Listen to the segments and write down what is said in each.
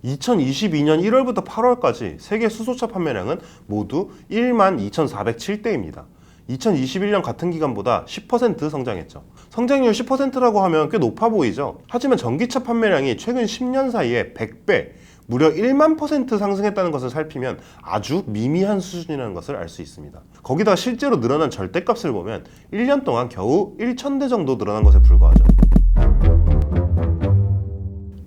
2022년 1월부터 8월까지 세계 수소차 판매량은 모두 12,407대입니다. 2021년 같은 기간보다 10% 성장했죠. 성장률 10%라고 하면 꽤 높아 보이죠. 하지만 전기차 판매량이 최근 10년 사이에 100배, 무려 1만 % 상승했다는 것을 살피면 아주 미미한 수준이라는 것을 알 수 있습니다. 거기다가 실제로 늘어난 절대값을 보면 1년 동안 겨우 1,000대 정도 늘어난 것에 불과하죠.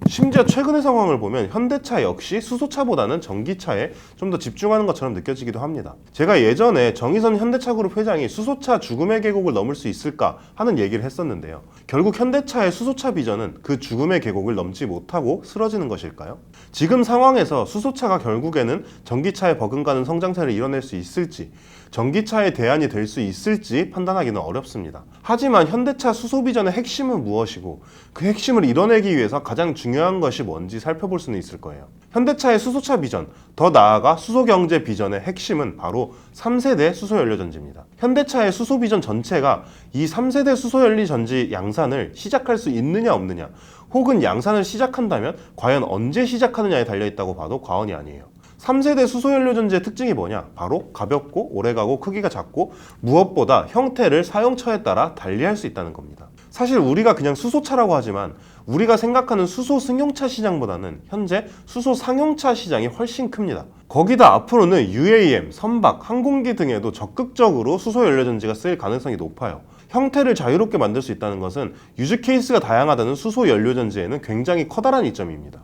심지어 최근의 상황을 보면 현대차 역시 수소차보다는 전기차에 좀 더 집중하는 것처럼 느껴지기도 합니다. 제가 예전에 정의선 현대차그룹 회장이 수소차 죽음의 계곡을 넘을 수 있을까 하는 얘기를 했었는데요. 결국 현대차의 수소차 비전은 그 죽음의 계곡을 넘지 못하고 쓰러지는 것일까요? 지금 상황에서 수소차가 결국에는 전기차에 버금가는 성장세를 이뤄낼 수 있을지, 전기차의 대안이 될 수 있을지 판단하기는 어렵습니다. 하지만 현대차 수소 비전의 핵심은 무엇이고 그 핵심을 이뤄내기 위해서 가장 중요한 것이 뭔지 살펴볼 수는 있을 거예요. 현대차의 수소차 비전, 더 나아가 수소경제 비전의 핵심은 바로 3세대 수소연료전지입니다. 현대차의 수소 비전 전체가 이 3세대 수소연료전지 양산을 시작할 수 있느냐 없느냐, 혹은 양산을 시작한다면 과연 언제 시작하느냐에 달려있다고 봐도 과언이 아니에요. 3세대 수소연료전지의 특징이 뭐냐? 바로 가볍고 오래가고 크기가 작고 무엇보다 형태를 사용처에 따라 달리할 수 있다는 겁니다. 사실 우리가 그냥 수소차라고 하지만 우리가 생각하는 수소 승용차 시장보다는 현재 수소 상용차 시장이 훨씬 큽니다. 거기다 앞으로는 UAM, 선박, 항공기 등에도 적극적으로 수소연료전지가 쓰일 가능성이 높아요. 형태를 자유롭게 만들 수 있다는 것은 유즈 케이스가 다양하다는 수소연료전지에는 굉장히 커다란 이점입니다.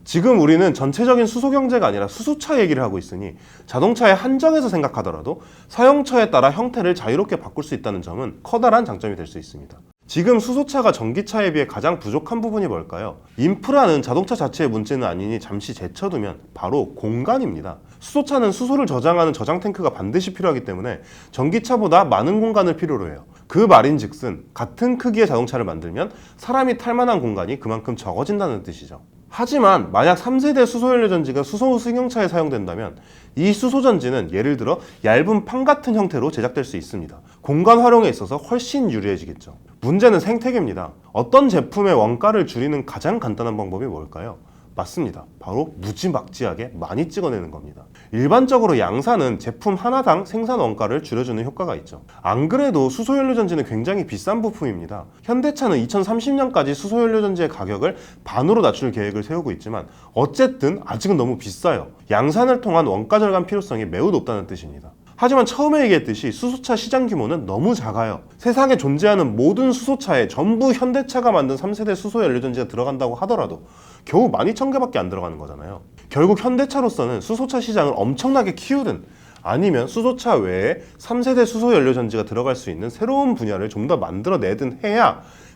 지금 우리는 전체적인 수소 경제가 아니라 수소차 얘기를 하고 있으니 자동차의 한정에서 생각하더라도 사용처에 따라 형태를 자유롭게 바꿀 수 있다는 점은 커다란 장점이 될 수 있습니다. 지금 수소차가 전기차에 비해 가장 부족한 부분이 뭘까요? 인프라는 자동차 자체의 문제는 아니니 잠시 제쳐두면 바로 공간입니다. 수소차는 수소를 저장하는 저장 탱크가 반드시 필요하기 때문에 전기차보다 많은 공간을 필요로 해요. 그 말인즉슨 같은 크기의 자동차를 만들면 사람이 탈 만한 공간이 그만큼 적어진다는 뜻이죠. 하지만 만약 3세대 수소연료전지가 수소 승용차에 사용된다면 이 수소전지는 예를 들어 얇은 판 같은 형태로 제작될 수 있습니다. 공간 활용에 있어서 훨씬 유리해지겠죠. 문제는 생태계입니다. 어떤 제품의 원가를 줄이는 가장 간단한 방법이 뭘까요? 맞습니다. 바로 무지막지하게 많이 찍어내는 겁니다. 일반적으로 양산은 제품 하나당 생산 원가를 줄여주는 효과가 있죠. 안 그래도 수소연료전지는 굉장히 비싼 부품입니다. 현대차는 2030년까지 수소연료전지의 가격을 반으로 낮출 계획을 세우고 있지만 어쨌든 아직은 너무 비싸요. 양산을 통한 원가 절감 필요성이 매우 높다는 뜻입니다. 하지만 처음에 얘기했듯이 수소차 시장 규모는 너무 작아요. 세상에 존재하는 모든 수소차에 전부 현대차가 만든 3세대 수소연료전지가 들어간다고 하더라도 겨우 12,000개밖에 안 들어가는 거잖아요. 결국 현대차로서는 수소차 시장을 엄청나게 키우든 아니면 수소차 외에 3세대 수소연료전지가 들어갈 수 있는 새로운 분야를 좀 더 만들어내든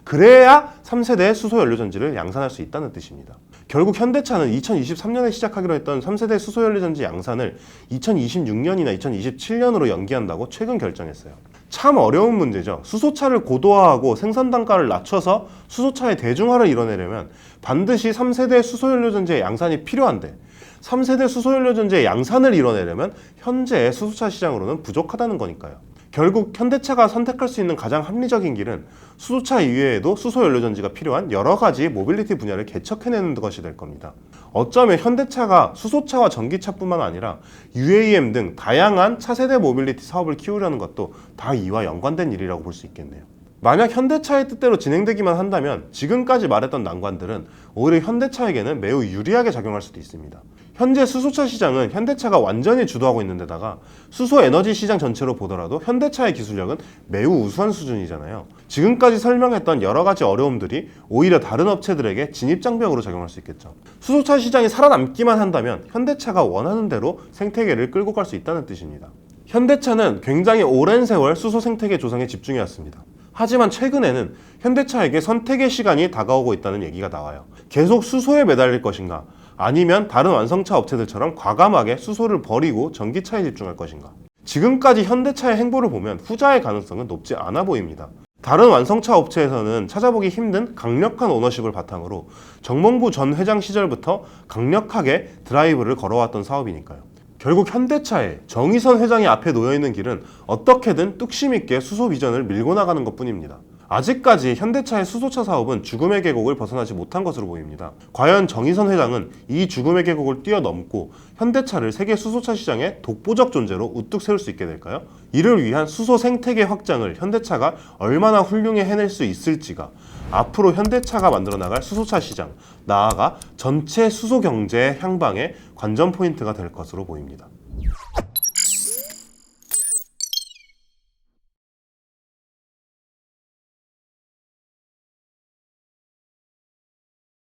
그래야 3세대 수소연료전지를 양산할 수 있다는 뜻입니다. 결국 현대차는 2023년에 시작하기로 했던 3세대 수소연료전지 양산을 2026년이나 2027년으로 연기한다고 최근 결정했어요. 참 어려운 문제죠. 수소차를 고도화하고 생산 단가를 낮춰서 수소차의 대중화를 이뤄내려면 반드시 3세대 수소연료전지의 양산이 필요한데 3세대 수소연료전지의 양산을 이뤄내려면 현재의 수소차 시장으로는 부족하다는 거니까요. 결국 현대차가 선택할 수 있는 가장 합리적인 길은 수소차 이외에도 수소연료전지가 필요한 여러 가지 모빌리티 분야를 개척해내는 것이 될 겁니다. 어쩌면 현대차가 수소차와 전기차뿐만 아니라 UAM 등 다양한 차세대 모빌리티 사업을 키우려는 것도 다 이와 연관된 일이라고 볼 수 있겠네요. 만약 현대차의 뜻대로 진행되기만 한다면 지금까지 말했던 난관들은 오히려 현대차에게는 매우 유리하게 작용할 수도 있습니다. 현재 수소차 시장은 현대차가 완전히 주도하고 있는 데다가 수소 에너지 시장 전체로 보더라도 현대차의 기술력은 매우 우수한 수준이잖아요. 지금까지 설명했던 여러 가지 어려움들이 오히려 다른 업체들에게 진입장벽으로 작용할 수 있겠죠. 수소차 시장이 살아남기만 한다면 현대차가 원하는 대로 생태계를 끌고 갈 수 있다는 뜻입니다. 현대차는 굉장히 오랜 세월 수소 생태계 조성에 집중해왔습니다. 하지만 최근에는 현대차에게 선택의 시간이 다가오고 있다는 얘기가 나와요. 계속 수소에 매달릴 것인가? 아니면 다른 완성차 업체들처럼 과감하게 수소를 버리고 전기차에 집중할 것인가? 지금까지 현대차의 행보를 보면 후자의 가능성은 높지 않아 보입니다. 다른 완성차 업체에서는 찾아보기 힘든 강력한 오너십을 바탕으로 정몽구 전 회장 시절부터 강력하게 드라이브를 걸어왔던 사업이니까요. 결국 현대차의 정의선 회장이 앞에 놓여있는 길은 어떻게든 뚝심 있게 수소 비전을 밀고 나가는 것뿐입니다. 아직까지 현대차의 수소차 사업은 죽음의 계곡을 벗어나지 못한 것으로 보입니다. 과연 정의선 회장은 이 죽음의 계곡을 뛰어넘고 현대차를 세계 수소차 시장의 독보적 존재로 우뚝 세울 수 있게 될까요? 이를 위한 수소 생태계 확장을 현대차가 얼마나 훌륭히 해낼 수 있을지가 앞으로 현대차가 만들어 나갈 수소차 시장, 나아가 전체 수소 경제의 향방의 관전 포인트가 될 것으로 보입니다.